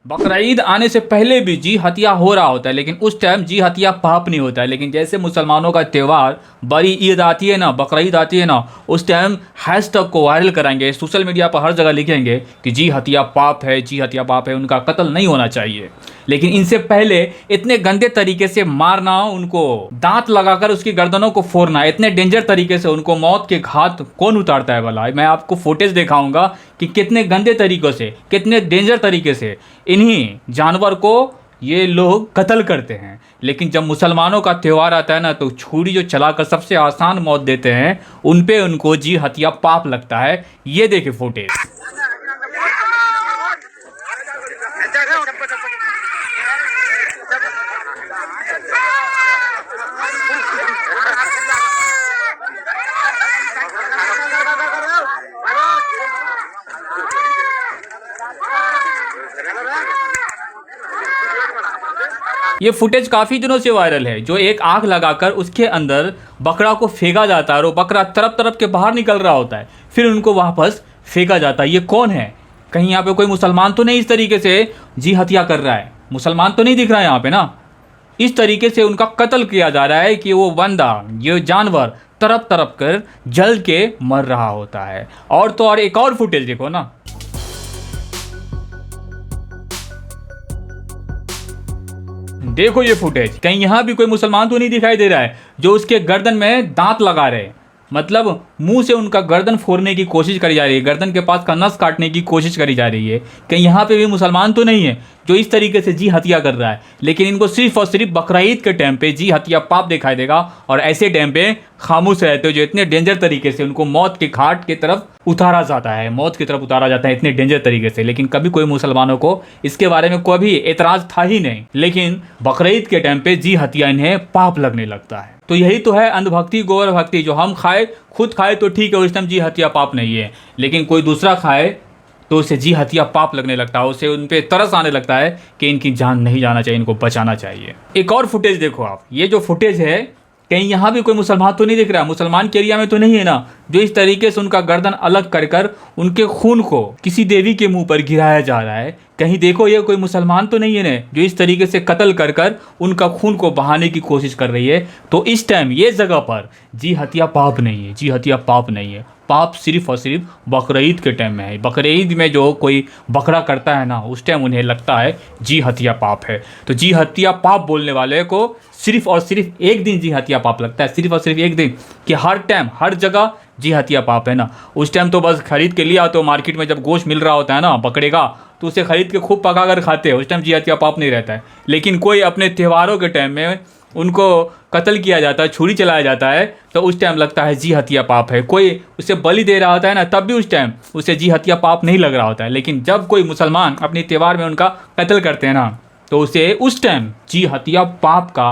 बकरा ईद आने से पहले भी जी हत्या हो रहा होता है, लेकिन उस टाइम जी हत्या पाप नहीं होता है। लेकिन जैसे मुसलमानों का त्यौहार बड़ी ईद आती है ना, बकरा ईद आती है ना, उस टाइम हैशटैग को वायरल कराएंगे, सोशल मीडिया पर हर जगह लिखेंगे कि जी हत्या पाप है, जी हत्या पाप है, उनका कत्ल नहीं होना चाहिए। लेकिन इनसे पहले इतने गंदे तरीके से मारना, उनको दांत लगाकर उसकी गर्दनों को फोड़ना, इतने डेंजर तरीके से उनको मौत के घाट कौन उतारता है भला। मैं आपको फुटेज दिखाऊंगा कि कितने गंदे तरीकों से, कितने डेंजर तरीके से इन्हीं जानवर को ये लोग कत्ल करते हैं। लेकिन जब मुसलमानों का त्यौहार आता है ना, तो छुरी जो चलाकर सबसे आसान मौत देते हैं, उन पे उनको जी हत्या पाप लगता है। ये देखिए फुटेज। ये फुटेज काफ़ी दिनों से वायरल है, जो एक आग लगाकर उसके अंदर बकरा को फेंका जाता है और वो बकरा तरफ तरफ के बाहर निकल रहा होता है, फिर उनको वापस फेंका जाता है। ये कौन है? कहीं यहाँ पे कोई मुसलमान तो नहीं इस तरीके से जी हत्या कर रहा है? मुसलमान तो नहीं दिख रहा है यहाँ पे ना। इस तरीके से उनका कत्ल किया जा रहा है कि वो बंदा, ये जानवर तरफ तरफ कर जल के मर रहा होता है। और तो और एक और फुटेज देखो ना, देखो ये फुटेज। कहीं यहाँ भी कोई मुसलमान तो नहीं दिखाई दे रहा है जो उसके गर्दन में दांत लगा रहे हैं, मतलब मुंह से उनका गर्दन फोड़ने की कोशिश करी जा रही है, गर्दन के पास का नस काटने की कोशिश करी जा रही है। कहीं यहाँ पे भी मुसलमान तो नहीं है जो इस तरीके से जी हत्या कर रहा है। लेकिन इनको सिर्फ और सिर्फ बकरा ईद के टाइम पे जी हत्या पाप दिखाई देगा, और ऐसे टाइम पे खामोश रहते हो जो इतने डेंजर तरीके से उनको मौत के घाट की तरफ उतारा जाता है, मौत की तरफ उतारा जाता है इतने डेंजर तरीके से। लेकिन कभी कोई मुसलमानों को इसके बारे में कोई भी एतराज़ था ही नहीं। लेकिन बकरा ईद के टाइम पे जी हत्या इन्हें पाप लगने लगता है। तो यही तो है अंधभक्ति, गोबर भक्ति। जो हम खाए, खुद खाए तो ठीक है, उस टाइम जी हत्या पाप नहीं है। लेकिन कोई दूसरा खाए तो उसे जी हत्या पाप लगने लगता है, उसे उन पे तरस आने लगता है कि इनकी जान नहीं जाना चाहिए, इनको बचाना चाहिए। एक और फुटेज देखो आप। ये जो फुटेज है, कहीं यहाँ भी कोई मुसलमान तो नहीं दिख रहा, मुसलमान के एरिया में तो नहीं है ना, जो इस तरीके से उनका गर्दन अलग कर कर उनके खून को किसी देवी के मुंह पर गिराया जा रहा है। कहीं देखो ये कोई मुसलमान तो नहीं है ना, जो इस तरीके से कत्ल कर कर उनका खून को बहाने की कोशिश कर रही है। तो इस टाइम ये जगह पर जी हत्या पाप नहीं है, जी हत्या पाप नहीं है। पाप सिर्फ और सिर्फ बकरा ईद के टाइम में है। बकरा ईद में जो कोई बकरा करता है ना, उस टाइम उन्हें लगता है जी हत्या पाप है। तो जी हत्या पाप बोलने वाले को सिर्फ और सिर्फ एक दिन जी हत्या पाप लगता है, सिर्फ और सिर्फ एक दिन, कि हर टाइम हर जगह जी हत्या पाप है ना। उस टाइम तो बस खरीद के लिया, तो मार्केट में जब गोश्त मिल रहा होता है ना बकरे का, तो उसे खरीद के खूब पका कर खाते हैं, उस टाइम जी हत्या पाप नहीं रहता है। लेकिन कोई अपने त्योहारों के टाइम में उनको कत्ल किया जाता है, छुरी चलाया जाता है, तो उस टाइम लगता है जी हत्या पाप है। कोई उसे बलि दे रहा होता है ना, तब भी उस टाइम उसे जी हत्या पाप नहीं लग रहा होता है। लेकिन जब कोई मुसलमान अपने त्यौहार में उनका कत्ल करते हैं ना, तो उसे उस टाइम जी हत्या पाप का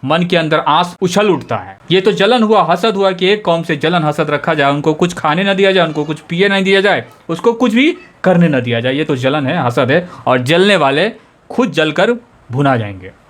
मन के अंदर आंस उछल उठता है। ये तो जलन हुआ, हसद हुआ कि एक कौम से जलन हसद रखा जाए, उनको कुछ खाने न दिया जाए, उनको कुछ पिए नहीं दिया जाए, उसको कुछ भी करने न दिया जाए। ये तो जलन है, हसद है, और जलने वाले खुद जलकर भुना जाएंगे।